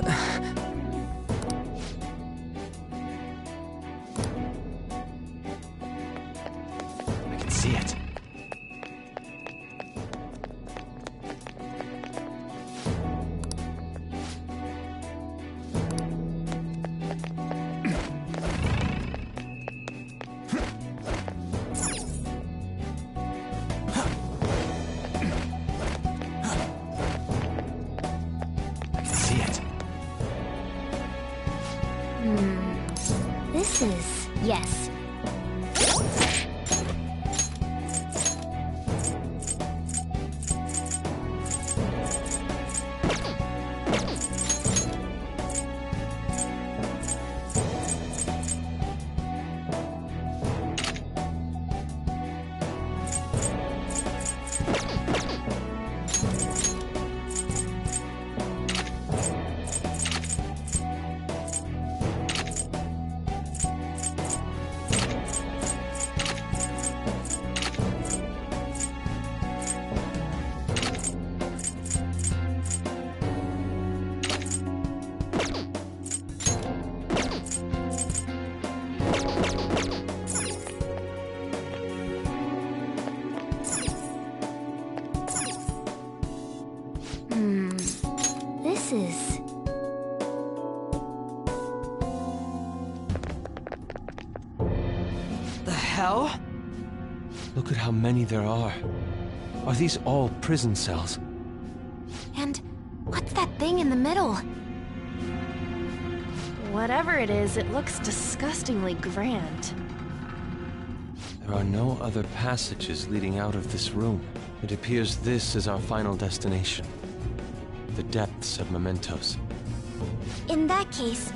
I can see it. This is... yes. This is... The hell? Look at how many there are. Are these all prison cells? And what's that thing in the middle? Whatever it is, it looks disgustingly grand. There are no other passages leading out of this room. It appears this is our final destination. The depths of Mementos. In that case,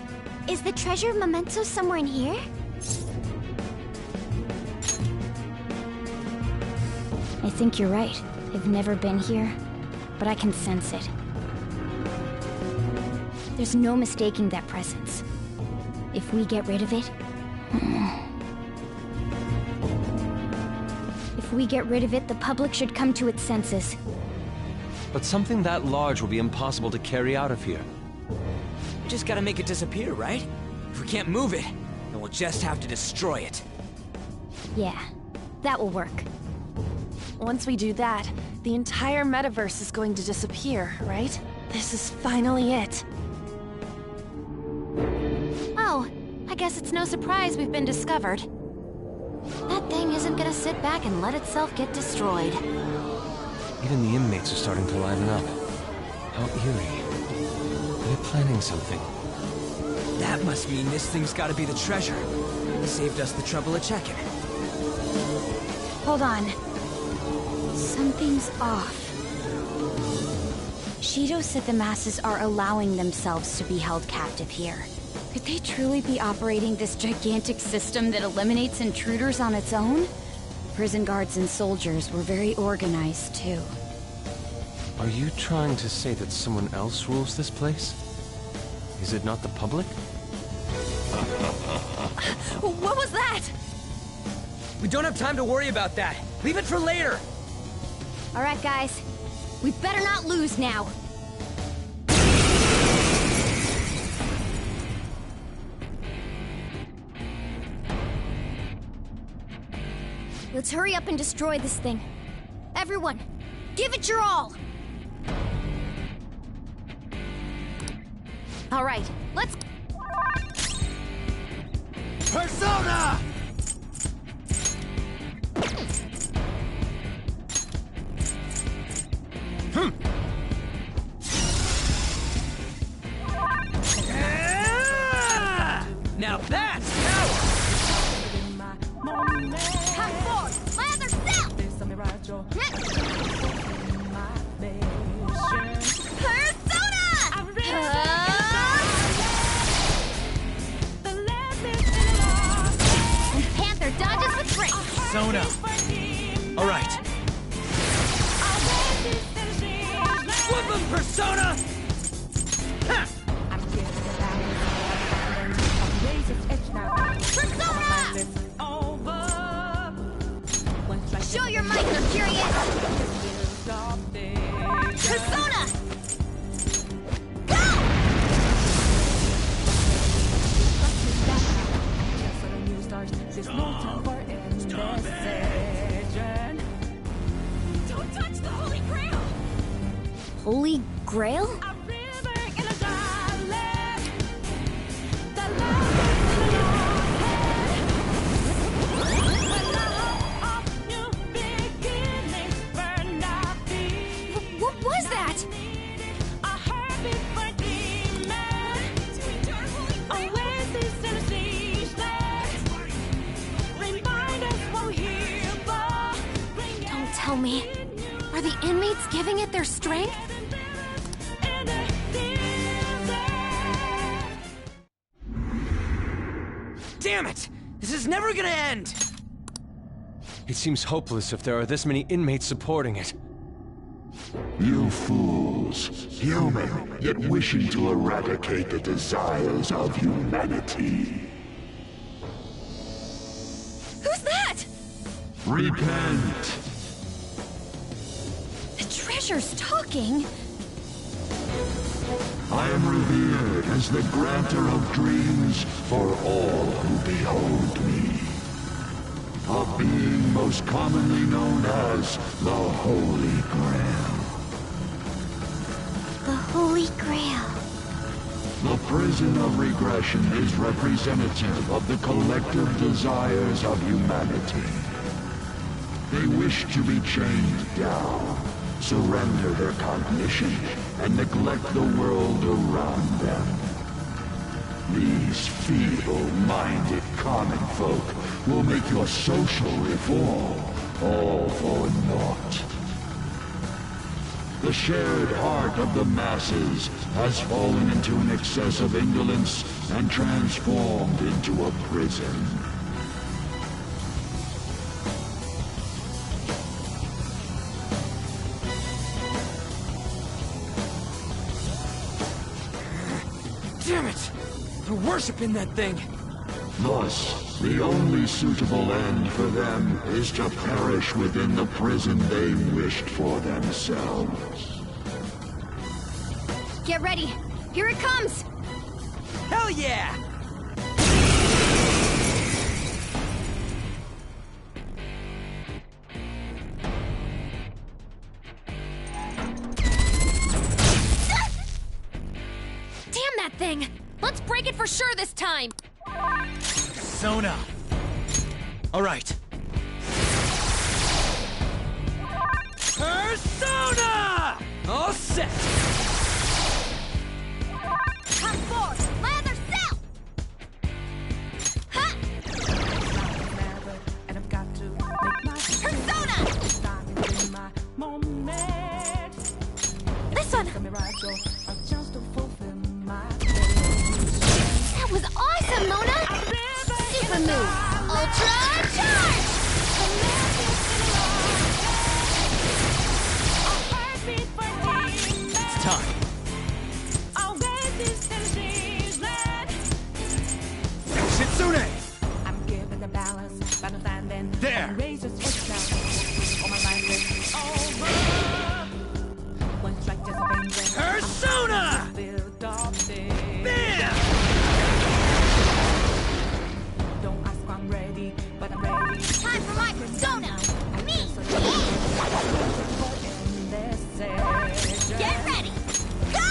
is the treasure of Memento somewhere in here? I think you're right. I've never been here, but I can sense it. There's no mistaking that presence. If we get rid of it... If we get rid of it, the public should come to its senses. But something that large will be impossible to carry out of here. Just gotta make it disappear, right? If we can't move it, then we'll just have to destroy it. Yeah, that will work. Once we do that, the entire metaverse is going to disappear, right? This is finally it. Oh, I guess it's no surprise we've been discovered. That thing isn't gonna sit back and let itself get destroyed. Even the inmates are starting to liven up. How eerie. They're planning something. That must mean this thing's gotta be the treasure. It saved us the trouble of checking. Hold on. Something's off. Shido said the masses are allowing themselves to be held captive here. Could they truly be operating this gigantic system that eliminates intruders on its own? Prison guards and soldiers were very organized, too. Are you trying to say that someone else rules this place? Is it not the public? What was that? We don't have time to worry about that. Leave it for later. All right, guys. We better not lose now. Let's hurry up and destroy this thing. Everyone, give it your all! All right, let's... Persona! Now that's power! Come forward! My other self! Persona! And Panther dodges with grace! Persona! Alright. Flip him, Persona! Ha! Persona! Show your might, Mercurius! Persona! Go! Don't touch the Holy Grail! Holy Grail? What was that? Don't tell me. Are the inmates giving it their strength? Damn it! This is never gonna end! It seems hopeless if there are this many inmates supporting it. You fools, human, yet wishing to eradicate the desires of humanity. Who's that? Repent! The treasure's talking. I am revered as the granter of dreams for all who behold me. A being most commonly known as the Holy Grail. The Holy Grail. The prison of regression is representative of the collective desires of humanity. They wish to be chained down, surrender their cognition, and neglect the world around them. These feeble-minded common folk will make your social reform all for naught. The shared heart of the masses has fallen into an excess of indolence and transformed into a prison. Damn it! They're worshipping that thing! Thus, the only suitable end for them is to perish within the prison they wished for themselves. Get ready. Here it comes. Hell yeah! Damn that thing! Let's break it for sure this time! Persona! Alright. Persona! All set! Come forth, my other self! Ha! Persona! This one! That was awesome, Mona! Super move! Ultra charge! It's time. Shitsune! I'm given the balance, but I'm There! Persona! Bam! Don't ask if I'm ready, but I'm ready. Time for my persona! Me! Get ready! Go!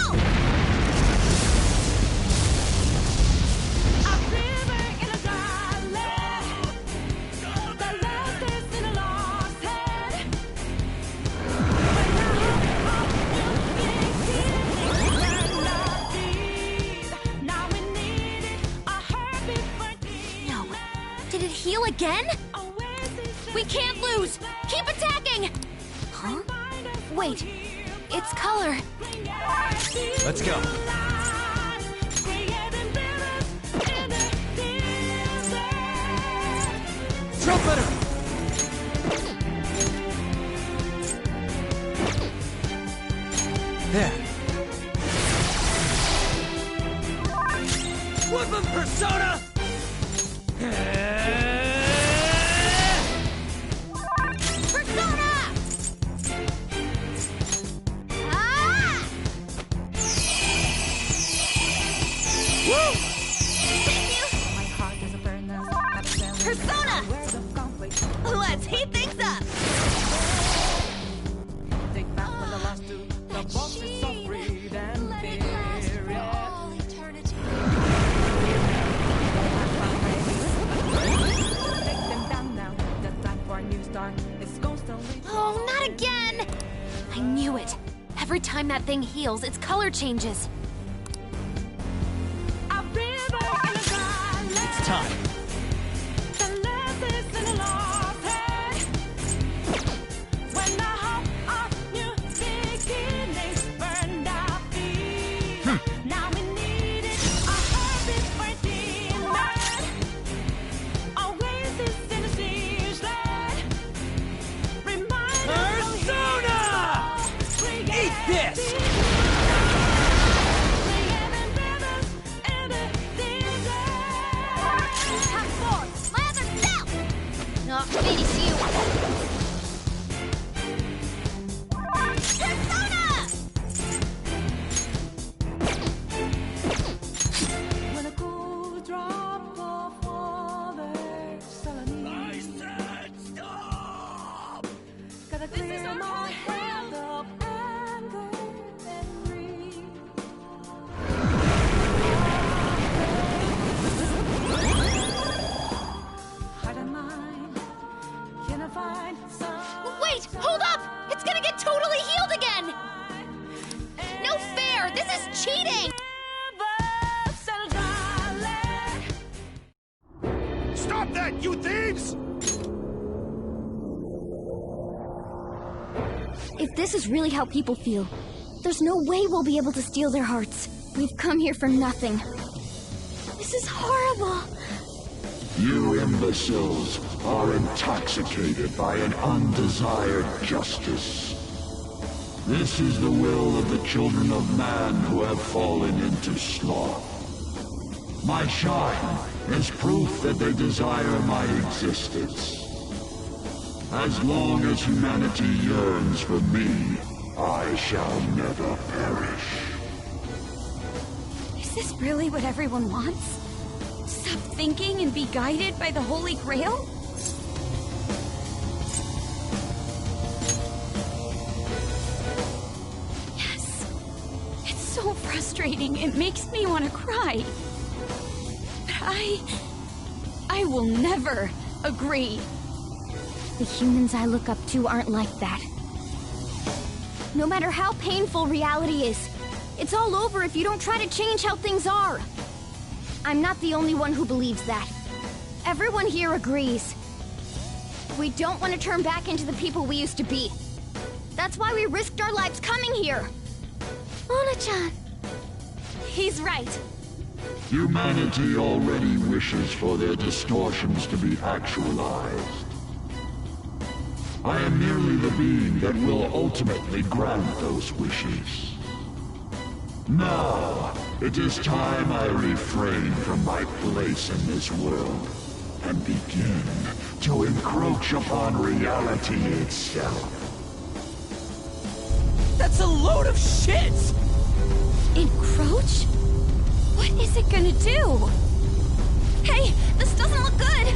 No. Did it heal again? We can't lose! Keep attacking! Huh? Wait. Its color. Let's go. Trumpeter! There. Woodland Persona! Persona! Ah! Woo! Thank you! My heart is a furnace. Persona! Let's heat things up! Take back when the last two. The boss is so free and furious. Take them down now. The time for a new start. It's constantly. Oh, not again! I knew it. Every time that thing heals, its color changes. A river in a valley. It's time. The last is in a lost head. When the hope of new beginnings burned our feet. Now we needed a heartbeat for demon. Oasis in a siege land. Remind Persona! Eat this! Not finish you! Persona! When a cool drop of water suddenly said stop! gotta clear my head of anger and greed. Heart and mind, can I find some? Wait! Hold up! It's gonna get totally healed again! No fair! This is cheating! Stop that, you thieves! If this is really how people feel, there's no way we'll be able to steal their hearts. We've come here for nothing. This is horrible! You imbeciles are intoxicated by an undesired justice. This is the will of the children of man who have fallen into sloth. My shine is proof that they desire my existence. As long as humanity yearns for me, I shall never perish. Is this really what everyone wants? Stop thinking and be guided by the Holy Grail? Yes. It's so frustrating. It makes me want to cry. But I will never agree. The humans I look up to aren't like that. No matter how painful reality is, it's all over if you don't try to change how things are. I'm not the only one who believes that. Everyone here agrees. We don't want to turn back into the people we used to be. That's why we risked our lives coming here. Ona-chan. He's right. Humanity already wishes for their distortions to be actualized. I am merely the being that will ultimately grant those wishes. Now, it is time I refrain from my place in this world and begin to encroach upon reality itself. That's a load of shit! Encroach? What is it gonna do? Hey, this doesn't look good!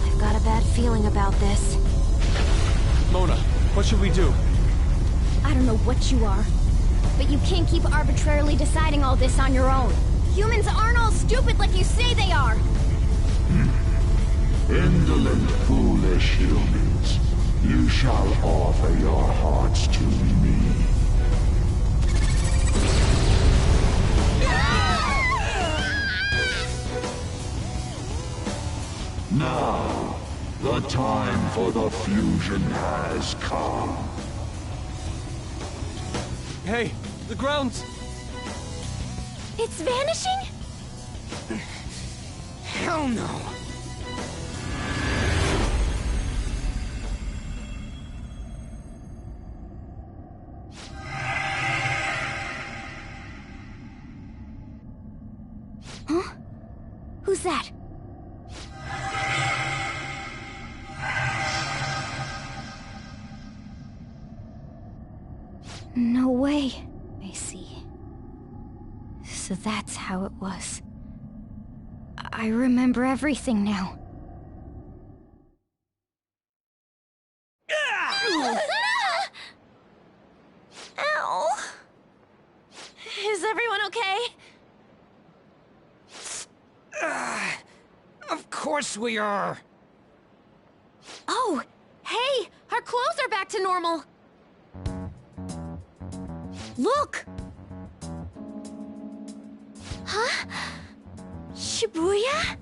I've got a bad feeling about this. Mona, what should we do? I don't know what you are, but you can't keep arbitrarily deciding all this on your own. Humans aren't all stupid like you say they are! Indolent, foolish humans, you shall offer your hearts to me. Now, the time for the fusion has come. Hey, the ground's... It's vanishing? Hell no! Huh? Who's that? No way. I see. So that's how it was. I remember everything now. course we are! Oh, hey! Our clothes are back to normal! Look! Huh? Shibuya?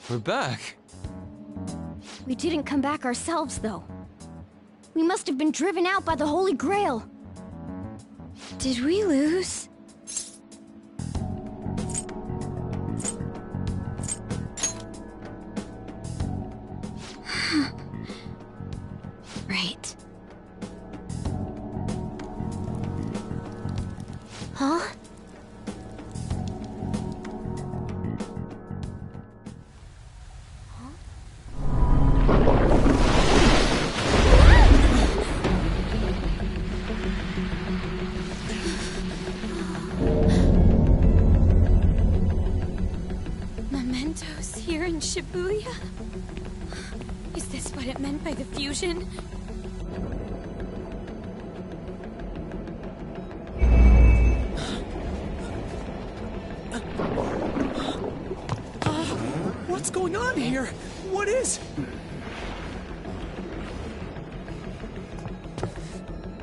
We're back. We didn't come back ourselves, though. We must have been driven out by the Holy Grail. Did we lose? Right. Huh? Mementos here in Shibuya? Is this what it meant by the fusion? What's going on here? What is...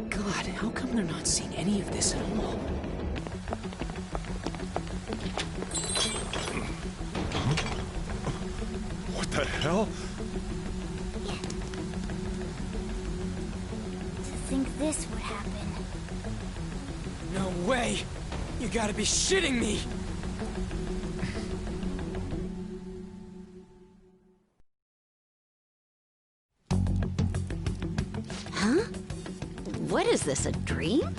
God, how come they're not seeing any of this at all? What the hell? To think this would happen. No way! You gotta be shitting me! Huh? What is this, a dream?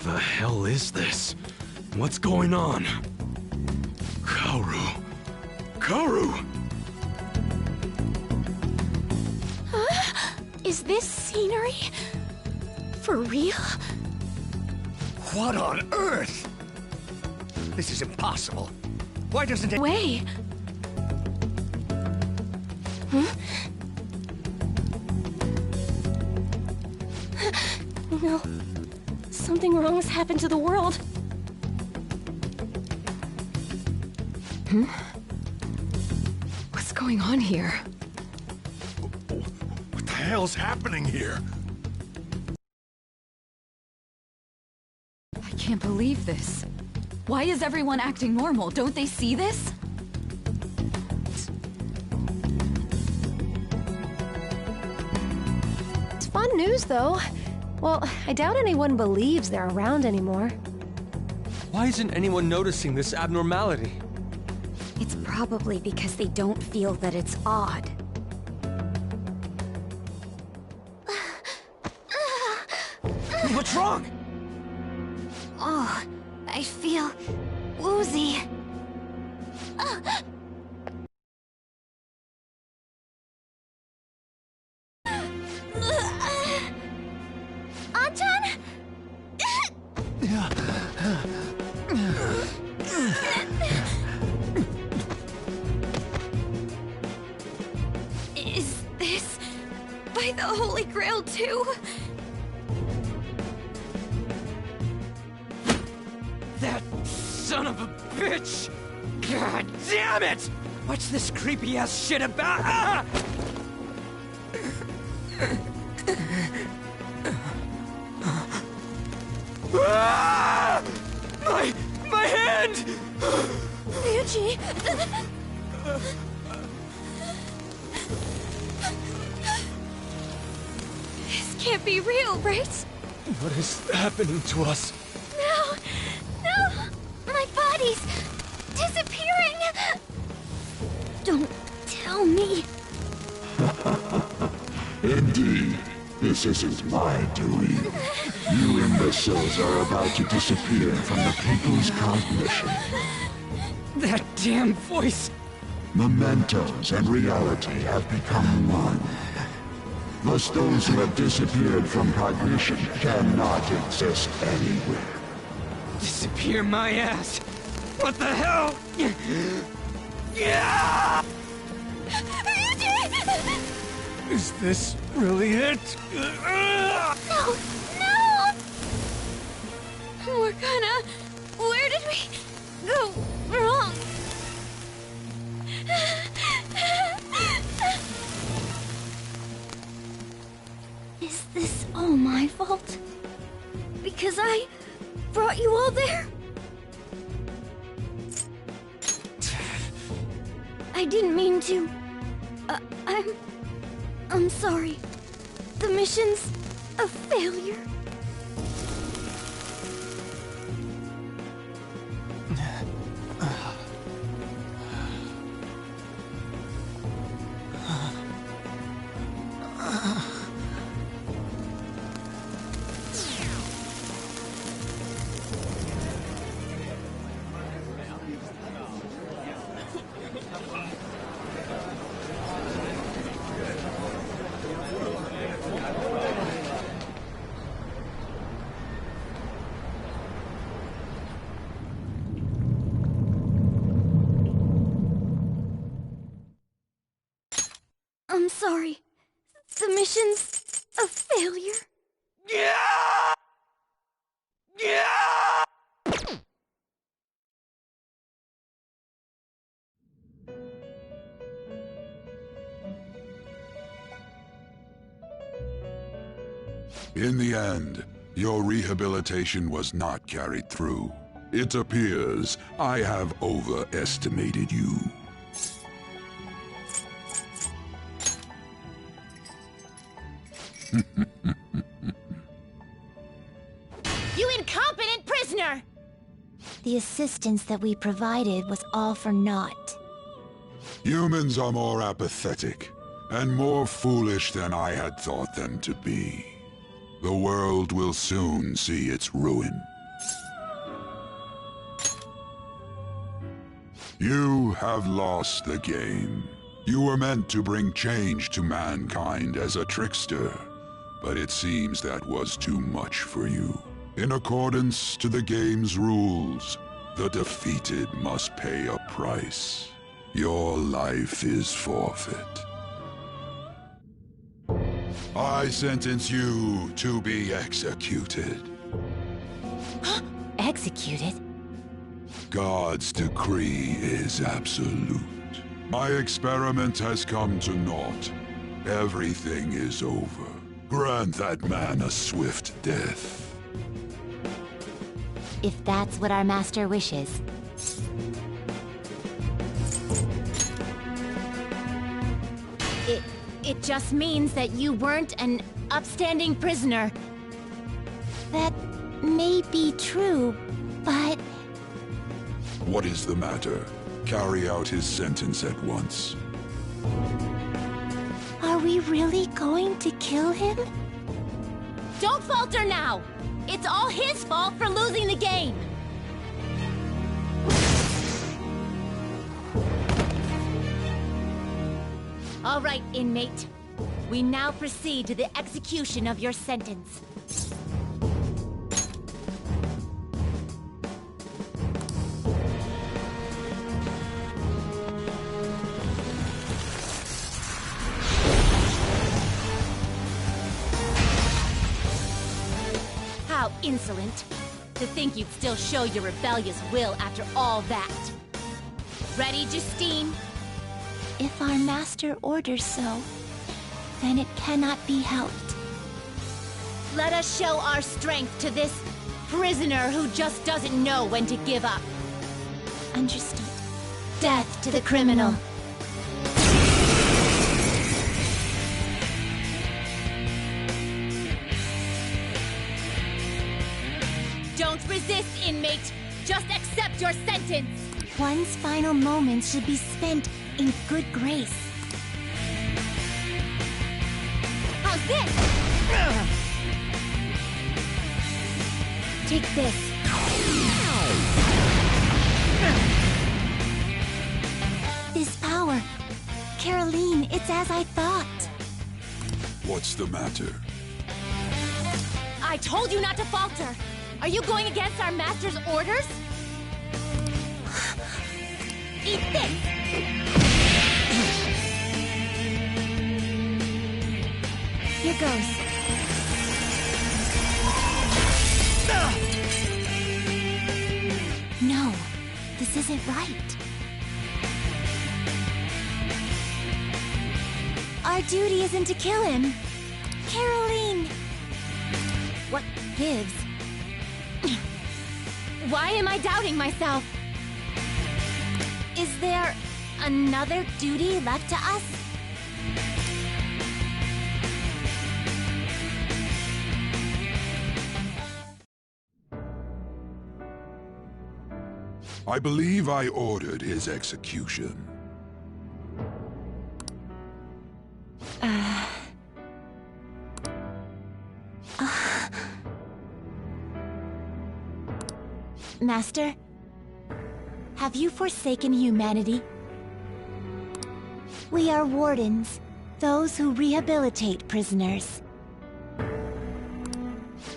The hell is this? What's going on? Kaoru. Kaoru! Is this scenery? For real? What on earth? This is impossible. Why doesn't it... Way! No. Something wrong has happened to the world. What's going on here? What the hell's happening here? I can't believe this. Why is everyone acting normal? Don't they see this? It's fun news, though. Well, I doubt anyone believes they're around anymore. Why isn't anyone noticing this abnormality? It's probably because they don't feel that it's odd. What's wrong? Oh, I feel woozy. Achan? Is this by the Holy Grail too? That son of a bitch! God damn it! What's this creepy ass shit about? Ah! Ah! My hand! Ryuji! This can't be real, right? What is happening to us? No! No! My body's disappearing! Don't tell me. Indeed, this isn't my doing. You imbeciles are about to disappear from the people's cognition. That damn voice! Mementos and reality have become one. Thus those who have disappeared from cognition cannot exist anywhere. Disappear my ass! What the hell? Yeah! Is this really it? No! No! Morgana, where did we go wrong? Is this all my fault? Because I brought you all there? I didn't mean to. I'm sorry. The mission's a failure. I'm sorry. The mission's a failure. In the end, your rehabilitation was not carried through. It appears I have overestimated you. You incompetent prisoner! The assistance that we provided was all for naught. Humans are more apathetic and more foolish than I had thought them to be. The world will soon see its ruin. You have lost the game. You were meant to bring change to mankind as a trickster, but it seems that was too much for you. In accordance to the game's rules, the defeated must pay a price. Your life is forfeit. I sentence you to be executed. Executed? God's decree is absolute. My experiment has come to naught. Everything is over. Grant that man a swift death. If that's what our master wishes. It just means that you weren't an upstanding prisoner. That may be true, but... What is the matter? Carry out his sentence at once. Are we really going to kill him? Don't falter now! It's all his fault for losing the game! All right, inmate. We now proceed to the execution of your sentence. How insolent. To think you'd still show your rebellious will after all that. Ready, Justine? If our master orders so, then it cannot be helped. Let us show our strength to this prisoner who just doesn't know when to give up. Understood. Death to the criminal. Don't resist, inmate. Just accept your sentence. One's final moments should be spent in good grace. How's this? Take this. This power. Caroline, it's as I thought. What's the matter? I told you not to falter. Are you going against our master's orders? Eat this! Here goes. isn't right. Our duty isn't to kill him. Caroline! What gives? Why am I doubting myself? Is there another duty left to us? I believe I ordered his execution. Master, have you forsaken humanity? We are wardens, those who rehabilitate prisoners.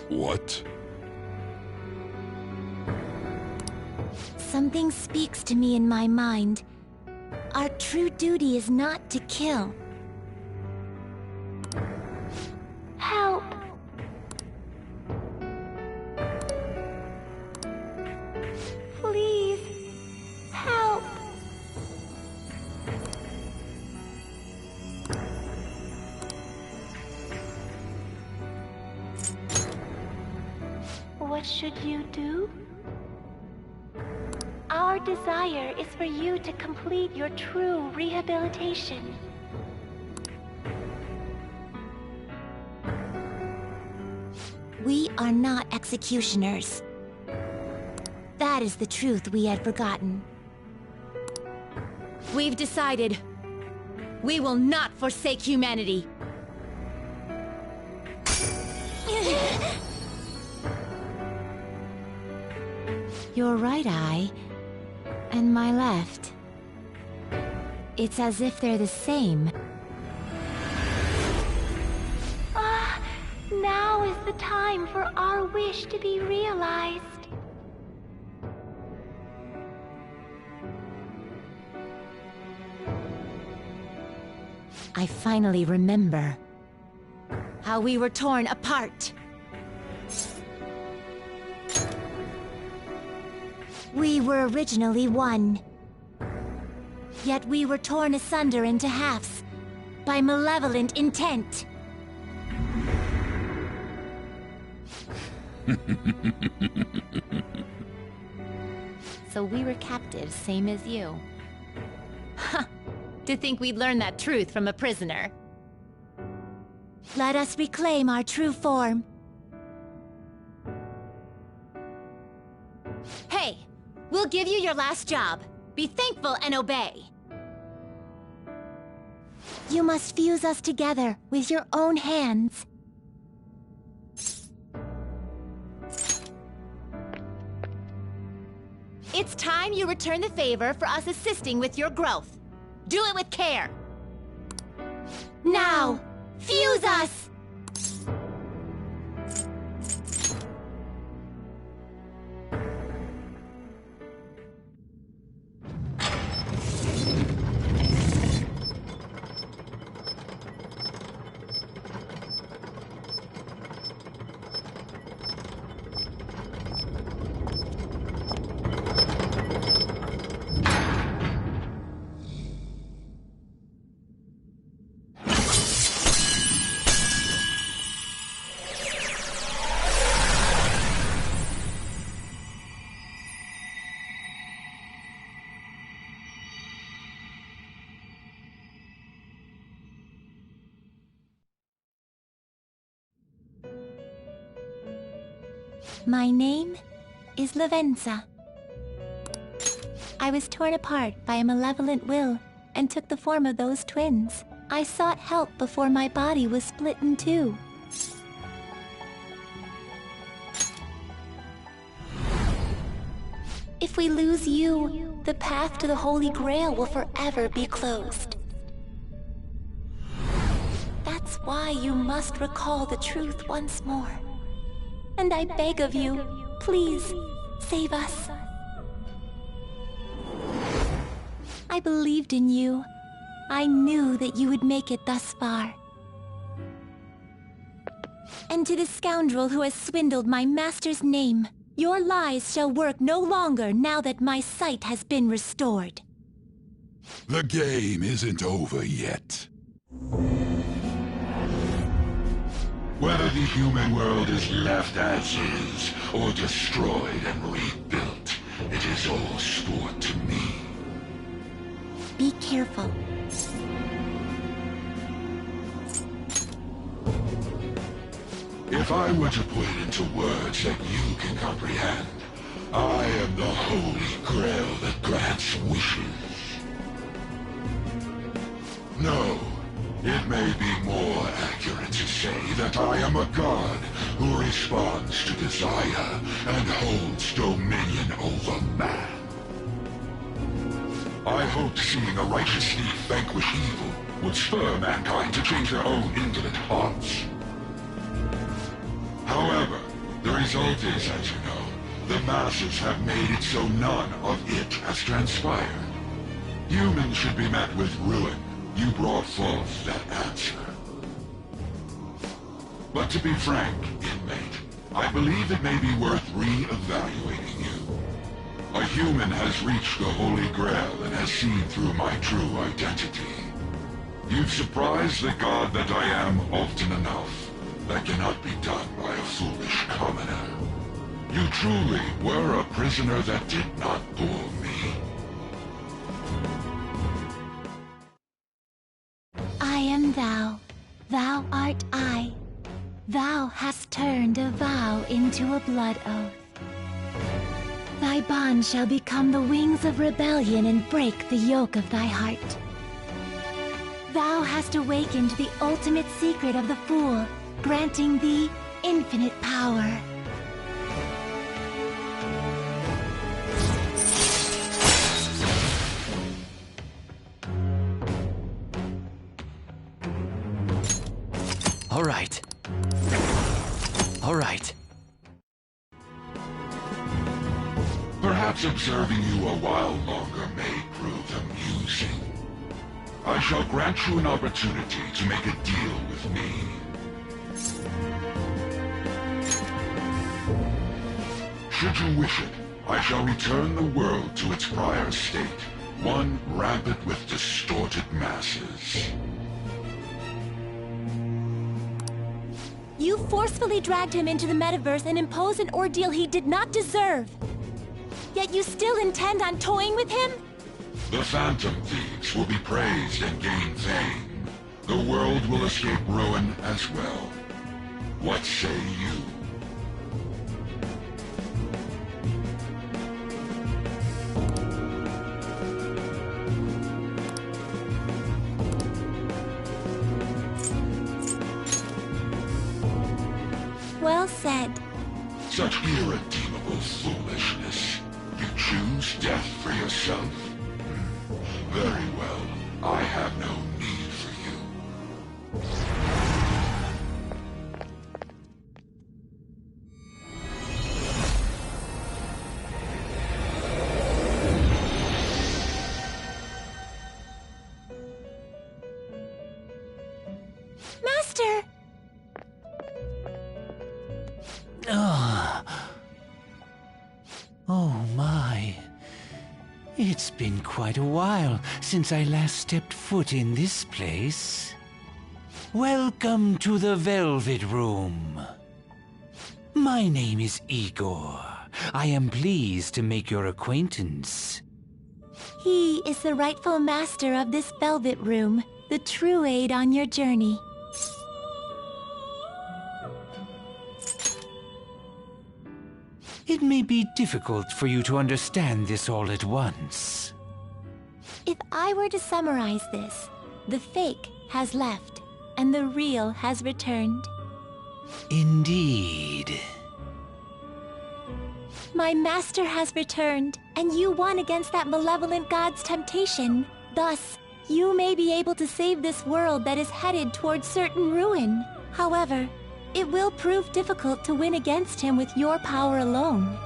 What? Something speaks to me in my mind. Our true duty is not to kill. Help! Please, help! What should you do? Our desire is for you to complete your true rehabilitation. We are not executioners. That is the truth we had forgotten. We've decided. We will not forsake humanity. Your right eye and my left. It's as if they're the same. Now is the time for our wish to be realized. I finally remember how we were torn apart. We were originally one. Yet we were torn asunder into halves by malevolent intent. So we were captives, same as you. Ha! To think we'd learn that truth from a prisoner. Let us reclaim our true form. Hey! We'll give you your last job. Be thankful and obey. You must fuse us together with your own hands. It's time you return the favor for us assisting with your growth. Do it with care. Now, fuse us! My name is Lavenza. I was torn apart by a malevolent will and took the form of those twins. I sought help before my body was split in two. If we lose you, the path to the Holy Grail will forever be closed. That's why you must recall the truth once more. And I beg of you, please, save us. I believed in you. I knew that you would make it thus far. And to the scoundrel who has swindled my master's name, Your lies shall work no longer now that my sight has been restored. The game isn't over yet. Whether the human world is left as is, or destroyed and rebuilt, it is all sport to me. Be careful. If I were to put it into words that you can comprehend, I am the holy grail that grants wishes. No, it may be more accurate to say that I am a god who responds to desire and holds dominion over man. I hoped seeing a righteous thief vanquish evil would spur mankind to change their own indolent hearts. However, the result is, as you know, the masses have made it so none of it has transpired. Humans should be met with ruin. You brought forth that answer. But to be frank, inmate, I believe it may be worth re-evaluating you. A human has reached the Holy Grail and has seen through my true identity. You've surprised the god that I am often enough. That cannot be done by a foolish commoner. You truly were a prisoner that did not bore me. I am thou. Thou art I. Thou hast turned a vow into a blood oath. Thy bond shall become the wings of rebellion and break the yoke of thy heart. Thou hast awakened the ultimate secret of the fool, granting thee infinite power. All right. All right. Perhaps observing you a while longer may prove amusing. I shall grant you an opportunity to make a deal with me. Should you wish it, I shall return the world to its prior state, one rampant with distorted masses. You forcefully dragged him into the metaverse and imposed an ordeal he did not deserve. Yet you still intend on toying with him? The Phantom Thieves will be praised and gain fame. The world will escape ruin as well. What say you? Well said. Such irredeemable foolishness. You choose death for yourself? Very well. I have no need for you. Master! Oh my. It's been quite a while since I last stepped foot in this place. Welcome to the Velvet Room. My name is Igor. I am pleased to make your acquaintance. He is the rightful master of this Velvet Room, the true aid on your journey. It may be difficult for you to understand this all at once. If I were to summarize this, the fake has left, and the real has returned. Indeed. My master has returned, and you won against that malevolent god's temptation. Thus, you may be able to save this world that is headed towards certain ruin. However, it will prove difficult to win against him with your power alone.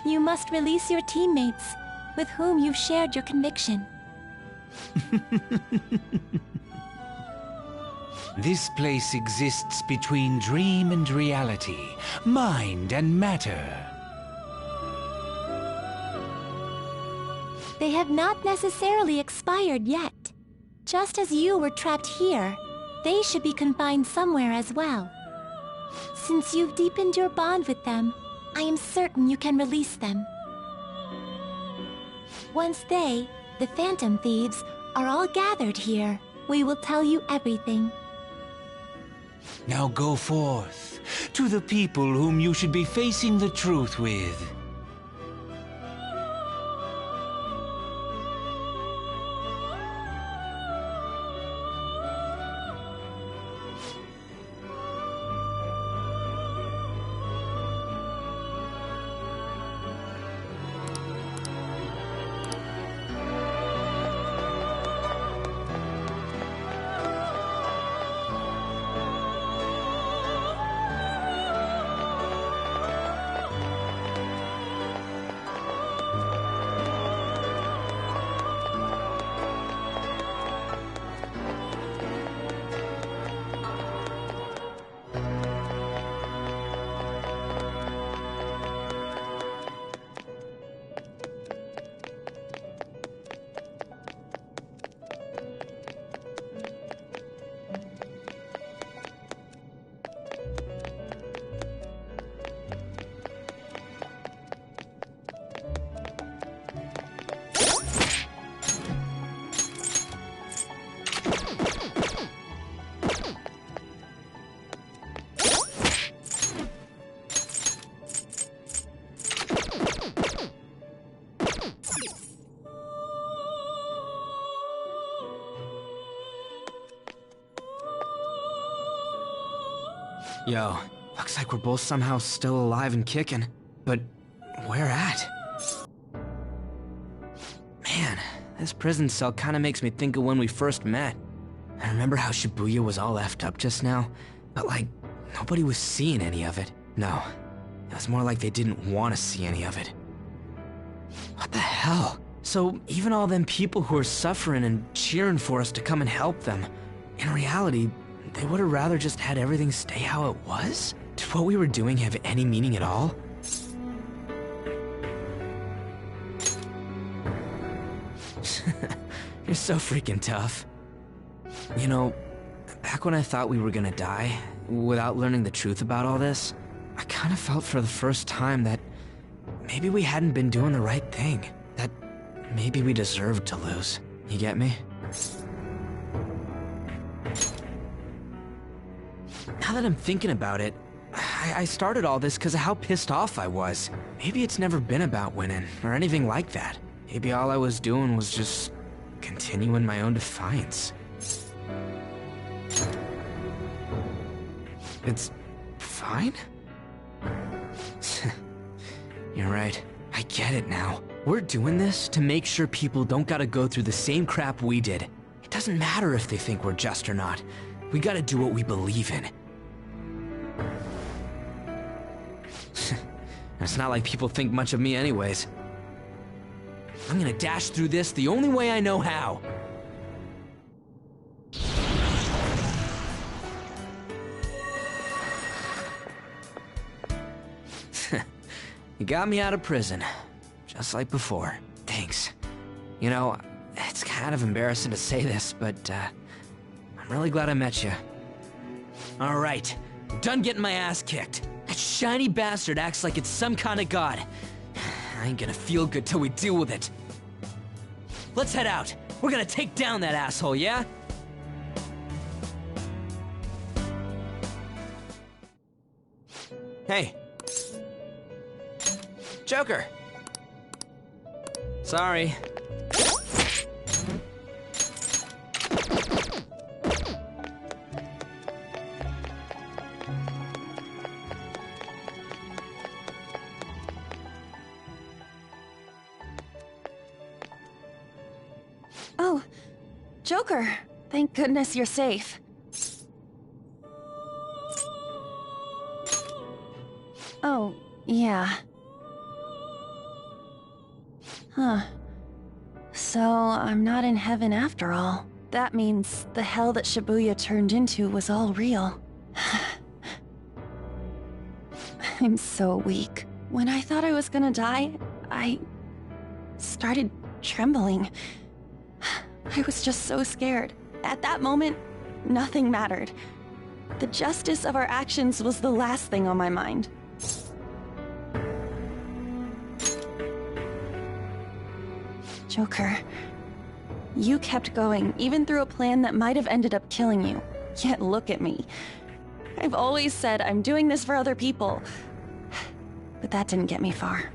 You must release your teammates, with whom you've shared your conviction. This place exists between dream and reality, mind and matter. They have not necessarily expired yet. Just as you were trapped here, they should be confined somewhere as well. Since you've deepened your bond with them, I am certain you can release them. Once they, the Phantom Thieves, are all gathered here, we will tell you everything. Now go forth, to the people whom you should be facing the truth with. Yo, looks like we're both somehow still alive and kicking. But where at? Man, this prison cell kinda makes me think of when we first met. I remember how Shibuya was all effed up just now, but like, nobody was seeing any of it. No, it was more like they didn't want to see any of it. What the hell? So even all them people who are suffering and cheering for us to come and help them, in reality, they would have rather just had everything stay how it was? Did what we were doing have any meaning at all? You're so freaking tough. You know, back when I thought we were gonna die, without learning the truth about all this, I kinda felt for the first time that maybe we hadn't been doing the right thing. That maybe we deserved to lose. You get me? Now that I'm thinking about it, I started all this because of how pissed off I was. Maybe it's never been about winning, or anything like that. Maybe all I was doing was just continuing my own defiance. It's fine? You're right. I get it now. We're doing this to make sure people don't gotta go through the same crap we did. It doesn't matter if they think we're just or not. We gotta do what we believe in. It's not like people think much of me anyways. I'm gonna dash through this the only way I know how. You got me out of prison, just like before. Thanks. You know, it's kind of embarrassing to say this, but I'm really glad I met you. All right, I'm done getting my ass kicked. That shiny bastard acts like it's some kind of god. I ain't gonna feel good till we deal with it. Let's head out. We're gonna take down that asshole, yeah? Hey. Joker. Sorry. Oh, Joker. Thank goodness you're safe. Oh, yeah. Huh. So, I'm not in heaven after all. that means the hell that Shibuya turned into was all real. I'm so weak. When I thought I was gonna die, I started trembling. I was just so scared. At that moment, nothing mattered. The justice of our actions was the last thing on my mind. Joker, you kept going, even through a plan that might have ended up killing you. Yet look at me. I've always said I'm doing this for other people. But that didn't get me far.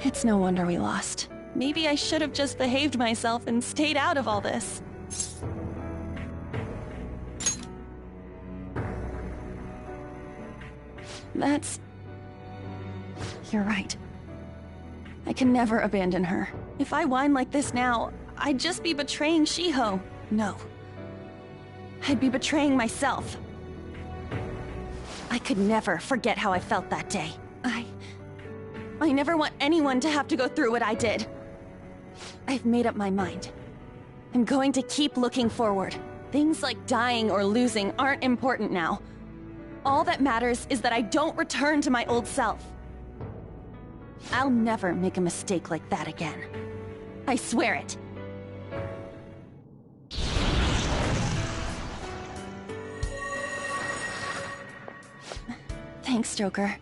It's no wonder we lost. Maybe I should have just behaved myself and stayed out of all this. You're right. I can never abandon her. If I whine like this now, I'd just be betraying Shiho. No. I'd be betraying myself. I could never forget how I felt that day. I never want anyone to have to go through what I did. I've made up my mind. I'm going to keep looking forward. Things like dying or losing aren't important now. All that matters is that I don't return to my old self. I'll never make a mistake like that again. I swear it. Thanks, Joker.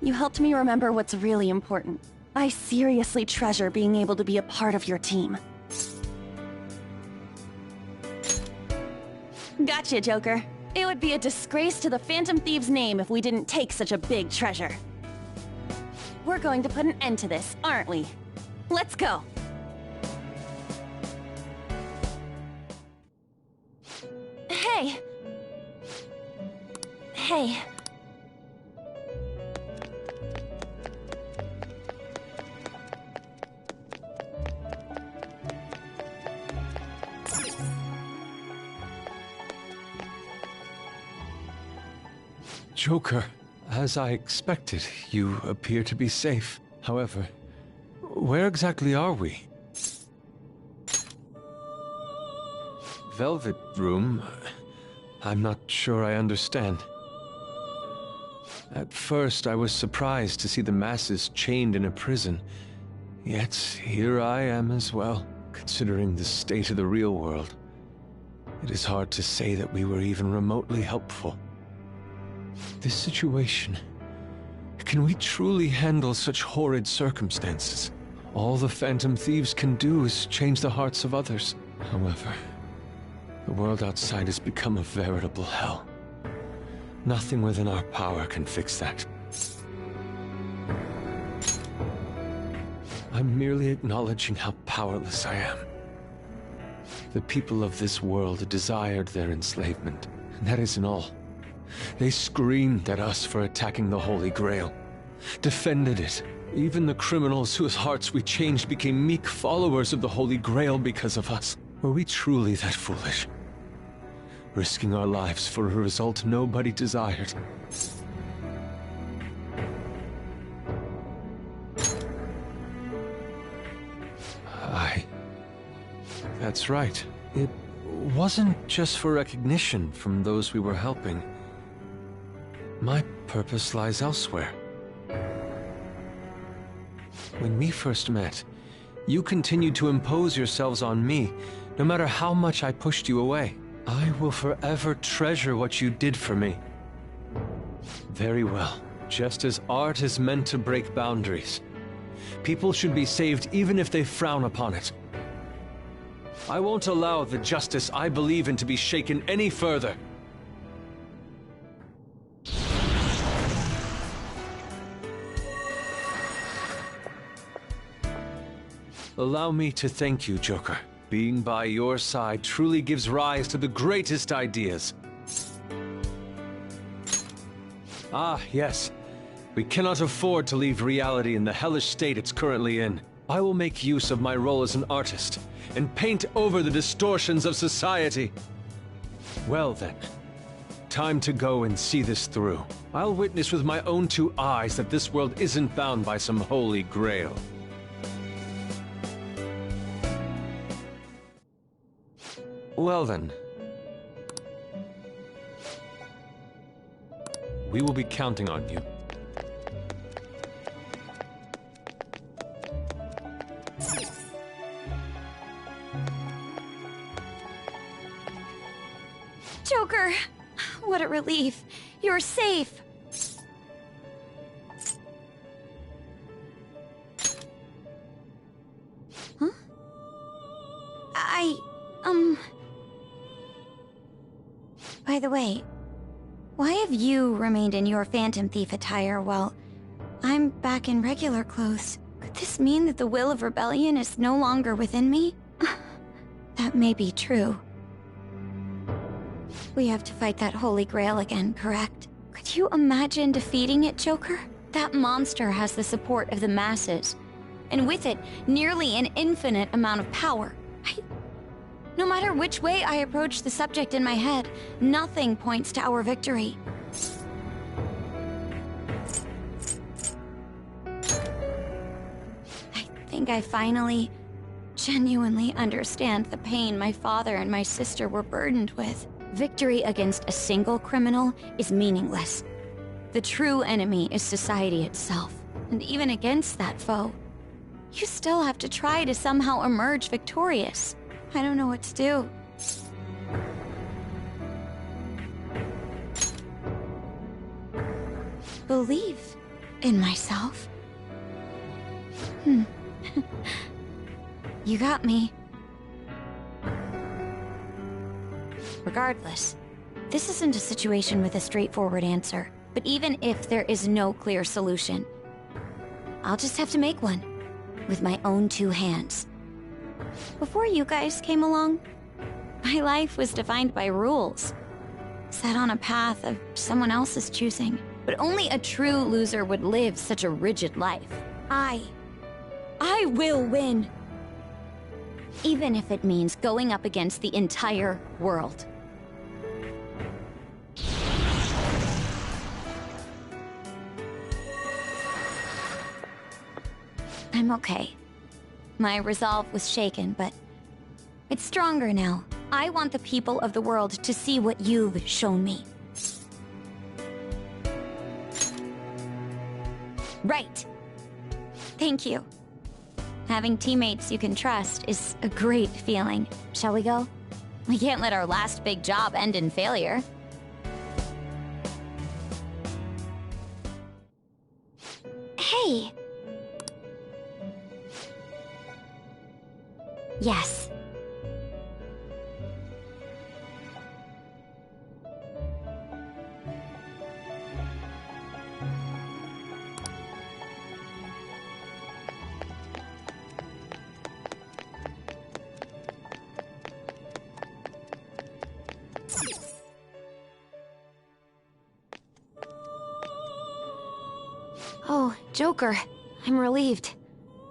You helped me remember what's really important. I seriously treasure being able to be a part of your team. Gotcha, Joker. It would be a disgrace to the Phantom Thieves' name if we didn't take such a big treasure. We're going to put an end to this, aren't we? Let's go! Hey! Hey. Joker, as I expected, you appear to be safe. However, where exactly are we? Velvet Room? I'm not sure I understand. At first, I was surprised to see the masses chained in a prison. Yet, here I am as well, considering the state of the real world. It is hard to say that we were even remotely helpful. This situation... Can we truly handle such horrid circumstances? All the Phantom Thieves can do is change the hearts of others. However, the world outside has become a veritable hell. Nothing within our power can fix that. I'm merely acknowledging how powerless I am. The people of this world desired their enslavement, and that isn't all. They screamed at us for attacking the Holy Grail, defended it. Even the criminals whose hearts we changed became meek followers of the Holy Grail because of us. Were we truly that foolish? Risking our lives for a result nobody desired. That's right. It wasn't just for recognition from those we were helping. My purpose lies elsewhere. When we first met, you continued to impose yourselves on me, no matter how much I pushed you away. I will forever treasure what you did for me. Very well. Just as art is meant to break boundaries, people should be saved even if they frown upon it. I won't allow the justice I believe in to be shaken any further. Allow me to thank you, Joker. Being by your side truly gives rise to the greatest ideas. Ah, yes. We cannot afford to leave reality in the hellish state it's currently in. I will make use of my role as an artist and paint over the distortions of society. Well then, time to go and see this through. I'll witness with my own two eyes that this world isn't bound by some holy grail. Well then. We will be counting on you. Joker! What a relief. You're safe. Huh? By the way, why have you remained in your Phantom Thief attire while I'm back in regular clothes? Could this mean that the will of rebellion is no longer within me? That may be true. We have to fight that Holy Grail again, correct? Could you imagine defeating it, Joker? That monster has the support of the masses, and with it, nearly an infinite amount of power. No matter which way I approach the subject in my head, nothing points to our victory. I think I finally, genuinely understand the pain my father and my sister were burdened with. Victory against a single criminal is meaningless. The true enemy is society itself, and even against that foe, you still have to try to somehow emerge victorious. I don't know what to do. Believe in myself. You got me. Regardless, this isn't a situation with a straightforward answer. But even if there is no clear solution, I'll just have to make one, with my own two hands. Before you guys came along, my life was defined by rules, set on a path of someone else's choosing. But only a true loser would live such a rigid life. I will win. Even if it means going up against the entire world. I'm okay. My resolve was shaken, but it's stronger now. I want the people of the world to see what you've shown me. Right. Thank you. Having teammates you can trust is a great feeling. Shall we go? We can't let our last big job end in failure. Hey! Yes. Oh, Joker. I'm relieved.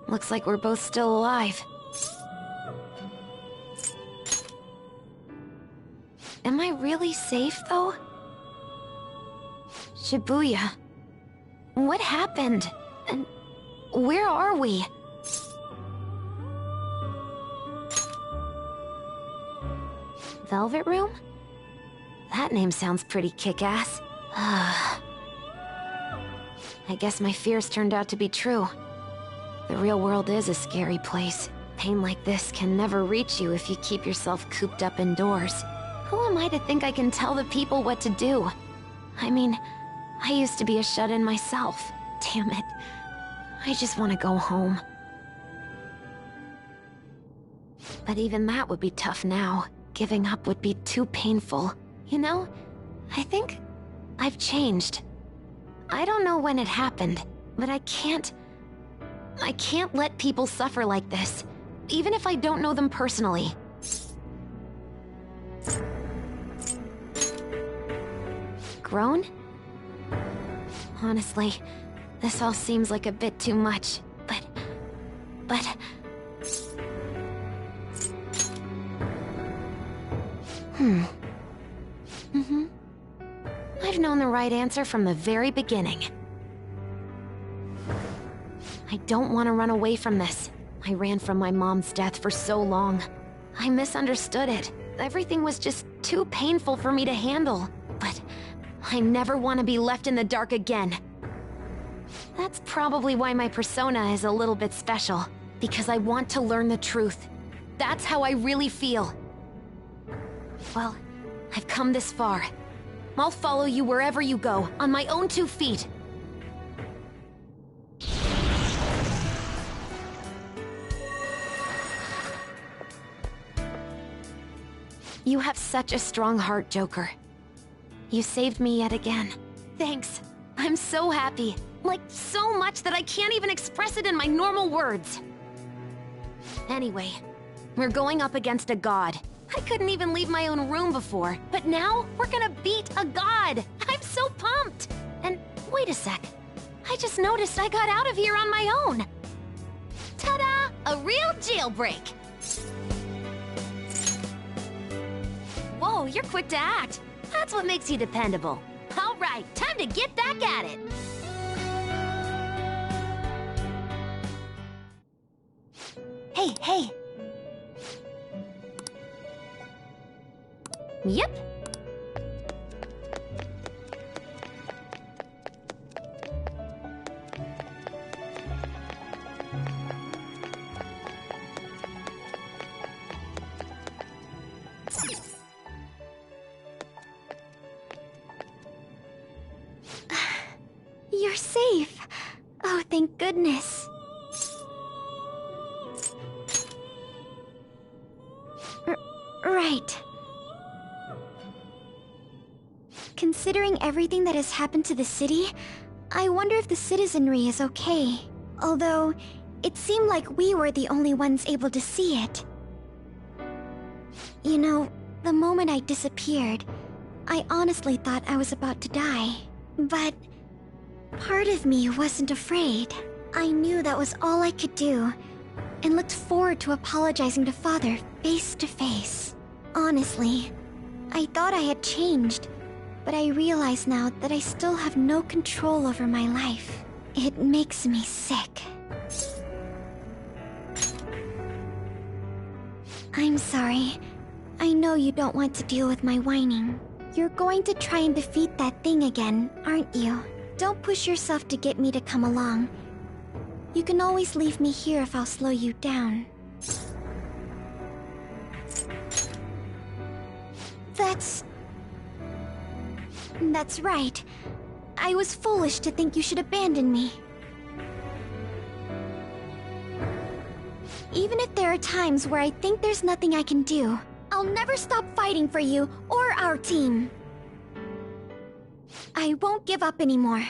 Looks like we're both still alive. Am I really safe, though? Shibuya. What happened? And where are we? Velvet Room? That name sounds pretty kick-ass. I guess my fears turned out to be true. The real world is a scary place. Pain like this can never reach you if you keep yourself cooped up indoors. Who am I to think I can tell the people what to do? I mean, I used to be a shut-in myself. Damn it. I just want to go home. But even that would be tough now. Giving up would be too painful. You know, I think I've changed. I don't know when it happened, but I can't let people suffer like this, even if I don't know them personally. Grown? Honestly, this all seems like a bit too much, but... I've known the right answer from the very beginning. I don't want to run away from this. I ran from my mom's death for so long. I misunderstood it. everything was just too painful for me to handle. But I never want to be left in the dark again. That's probably why my persona is a little bit special. Because I want to learn the truth. That's how I really feel. Well, I've come this far. I'll follow you wherever you go, on my own 2 feet. You have such a strong heart, Joker. You saved me yet again. Thanks. I'm so happy. Like, so much that I can't even express it in my normal words. Anyway, we're going up against a god. I couldn't even leave my own room before, but now we're gonna beat a god! I'm so pumped! And wait a sec. I just noticed I got out of here on my own. Ta-da! A real jailbreak! Whoa, you're quick to act. That's what makes you dependable. All right, time to get back at it. Hey. Yep. You're safe. Oh, thank goodness. Right. Considering everything that has happened to the city, I wonder if the citizenry is okay. Although, it seemed like we were the only ones able to see it. You know, the moment I disappeared, I honestly thought I was about to die. But part of me wasn't afraid. I knew that was all I could do, and looked forward to apologizing to Father face to face. Honestly, I thought I had changed, but I realize now that I still have no control over my life. It makes me sick. I'm sorry. I know you don't want to deal with my whining. You're going to try and defeat that thing again, aren't you? Don't push yourself to get me to come along. You can always leave me here if I'll slow you down. That's right. I was foolish to think you should abandon me. Even if there are times where I think there's nothing I can do, I'll never stop fighting for you or our team. I won't give up anymore.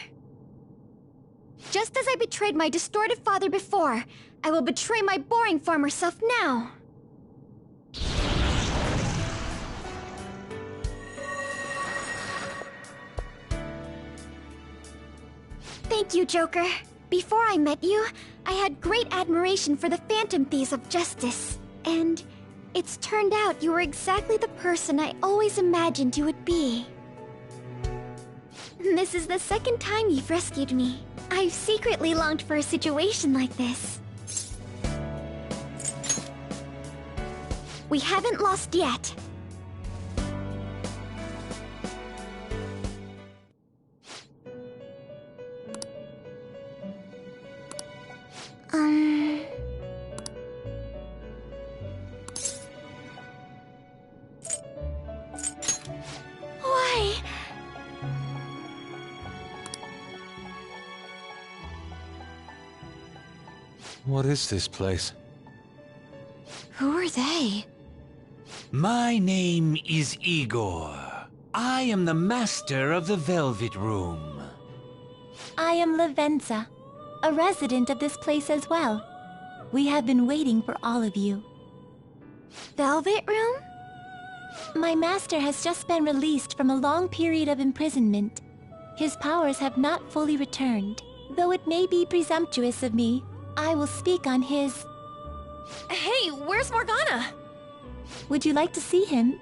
Just as I betrayed my distorted father before, I will betray my boring farmer self now. Thank you, Joker. Before I met you, I had great admiration for the Phantom Thieves of Justice. And it's turned out you were exactly the person I always imagined you would be. This is the second time you've rescued me. I've secretly longed for a situation like this. We haven't lost yet. Why? What is this place? Who are they? My name is Igor. I am the master of the Velvet Room. I am Lavenza, a resident of this place as well. We have been waiting for all of you. Velvet Room? My master has just been released from a long period of imprisonment. His powers have not fully returned. Though it may be presumptuous of me, I will speak on his... Hey, where's Morgana? Would you like to see him?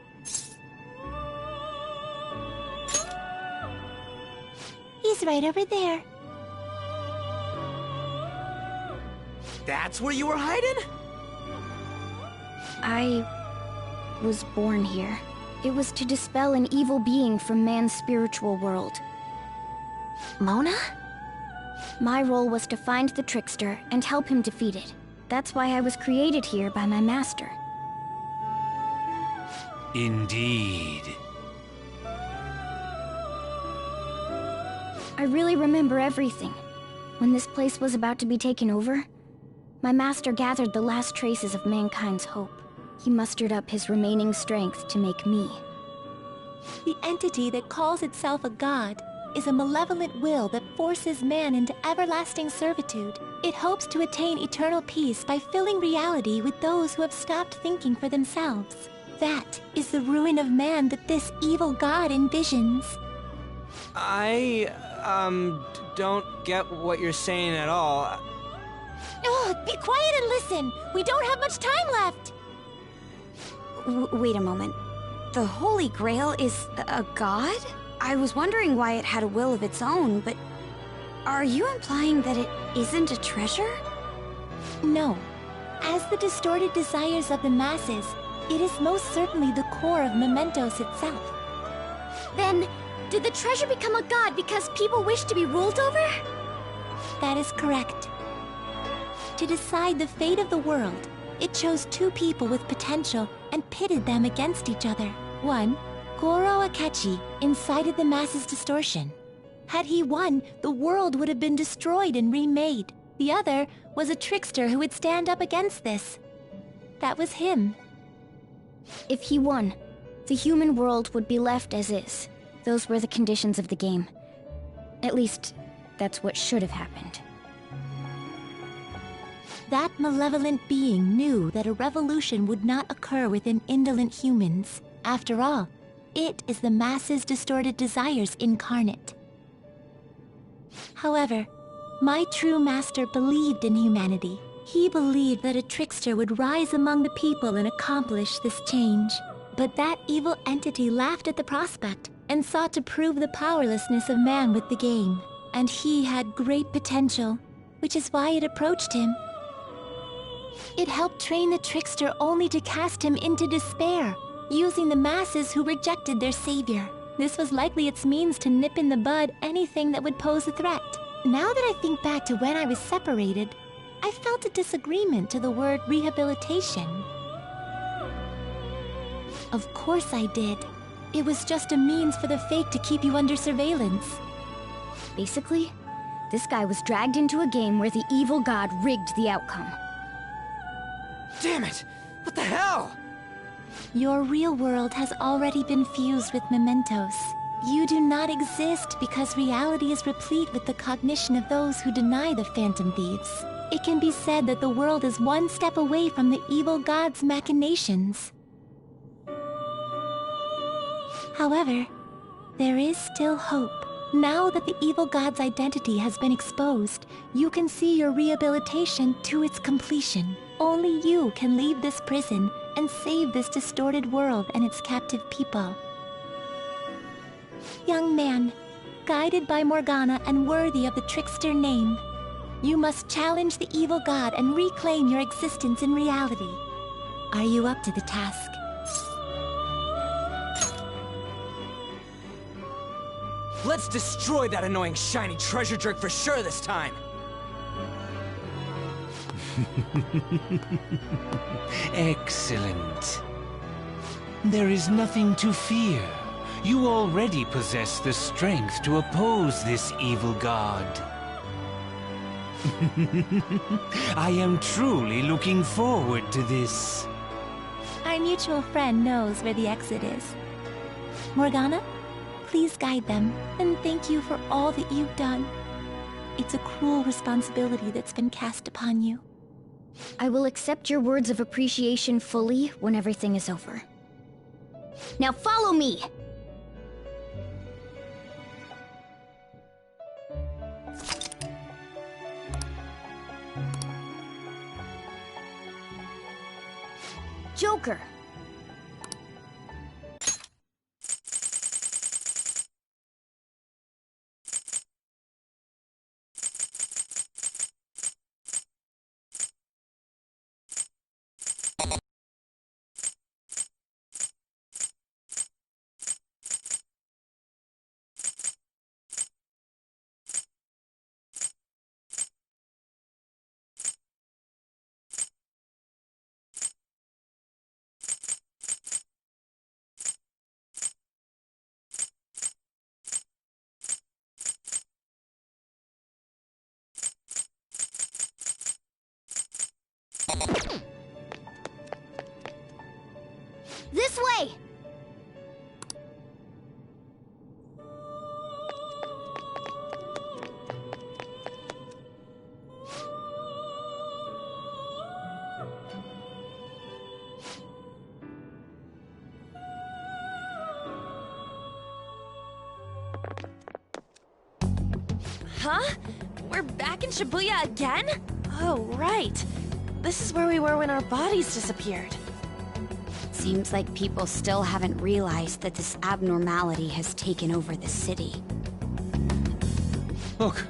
He's right over there. That's where you were hiding? I was born here. It was to dispel an evil being from man's spiritual world. Mona? My role was to find the trickster and help him defeat it. That's why I was created here by my master. Indeed. I really remember everything. When this place was about to be taken over, my master gathered the last traces of mankind's hope. He mustered up his remaining strength to make me. The entity that calls itself a god is a malevolent will that forces man into everlasting servitude. It hopes to attain eternal peace by filling reality with those who have stopped thinking for themselves. That is the ruin of man that this evil god envisions. I, don't get what you're saying at all. Oh, be quiet and listen! We don't have much time left! Wait a moment. The Holy Grail is a god? I was wondering why it had a will of its own, but are you implying that it isn't a treasure? No. As the distorted desires of the masses, it is most certainly the core of Mementos itself. Then, did the treasure become a god because people wish to be ruled over? That is correct. To decide the fate of the world, it chose two people with potential and pitted them against each other. One, Goro Akechi, incited the masses' distortion. Had he won, the world would have been destroyed and remade. The other was a trickster who would stand up against this. That was him. If he won, the human world would be left as is. Those were the conditions of the game. At least, that's what should have happened. That malevolent being knew that a revolution would not occur within indolent humans. After all, it is the masses' distorted desires incarnate. However, my true master believed in humanity. He believed that a trickster would rise among the people and accomplish this change. But that evil entity laughed at the prospect and sought to prove the powerlessness of man with the game. And he had great potential, which is why it approached him. It helped train the trickster only to cast him into despair, using the masses who rejected their savior. This was likely its means to nip in the bud anything that would pose a threat. Now that I think back to when I was separated, I felt a disagreement to the word rehabilitation. Of course I did. It was just a means for the fake to keep you under surveillance. Basically, this guy was dragged into a game where the evil god rigged the outcome. Damn it! What the hell? Your real world has already been fused with Mementos. You do not exist because reality is replete with the cognition of those who deny the Phantom Thieves. It can be said that the world is one step away from the evil god's machinations. However, there is still hope. Now that the evil god's identity has been exposed, you can see your rehabilitation to its completion. Only you can leave this prison and save this distorted world and its captive people. Young man, guided by Morgana and worthy of the trickster name, you must challenge the evil god and reclaim your existence in reality. Are you up to the task? Let's destroy that annoying shiny treasure jerk for sure this time! Excellent. There is nothing to fear. You already possess the strength to oppose this evil god. I am truly looking forward to this. Our mutual friend knows where the exit is. Morgana, please guide them, and thank you for all that you've done. It's a cruel responsibility that's been cast upon you. I will accept your words of appreciation fully when everything is over. Now follow me! Joker! This way! Huh? We're back in Shibuya again? Oh, right. This is where we were when our bodies disappeared. Seems like people still haven't realized that this abnormality has taken over the city. Look,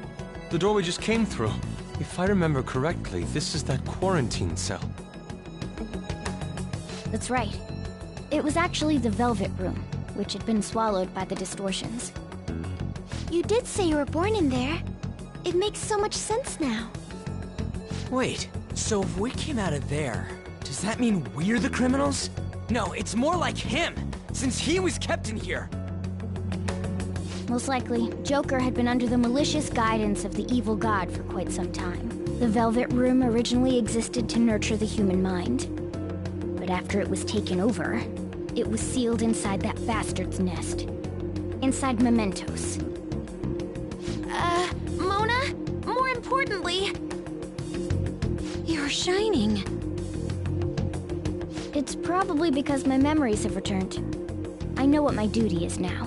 the door we just came through. If I remember correctly, this is that quarantine cell. That's right. It was actually the Velvet Room, which had been swallowed by the distortions. You did say you were born in there. It makes so much sense now. Wait, so if we came out of there, does that mean we're the criminals? No, it's more like him, since he was kept in here. Most likely, Joker had been under the malicious guidance of the evil god for quite some time. The Velvet Room originally existed to nurture the human mind. But after it was taken over, it was sealed inside that bastard's nest. Inside mementos. Mona, more importantly... You're shining. It's probably because my memories have returned. I know what my duty is now.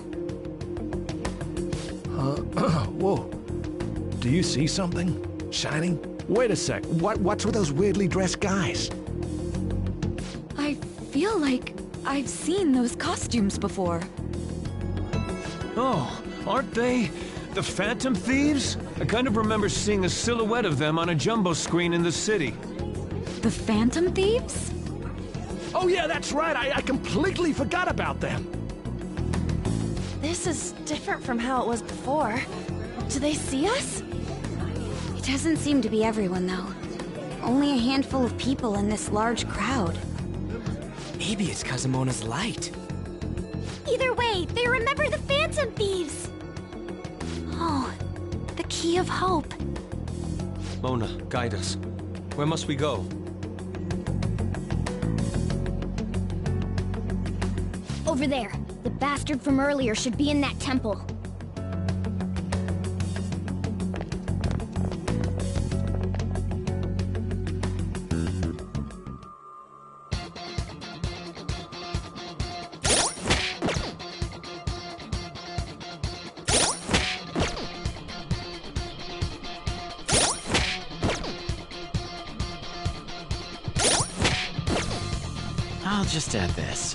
Whoa. Do you see something? Shining? Wait a sec. What's with those weirdly dressed guys? I feel like I've seen those costumes before. Oh, aren't they the Phantom Thieves? I kind of remember seeing a silhouette of them on a jumbo screen in the city. The Phantom Thieves? Oh yeah, that's right. I completely forgot about them. This is different from how it was before. Do they see us? It doesn't seem to be everyone, though. Only a handful of people in this large crowd. Maybe it's Kazumona's light. Either way, they remember the Phantom Thieves! Oh, the key of hope. Mona, guide us. Where must we go? Over there. The bastard from earlier should be in that temple. I'll just add this.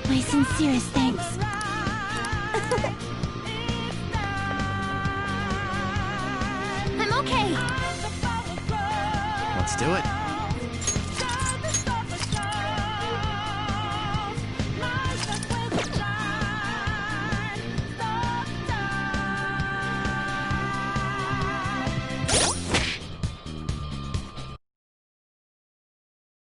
My sincerest thanks. I'm okay. Let's do it.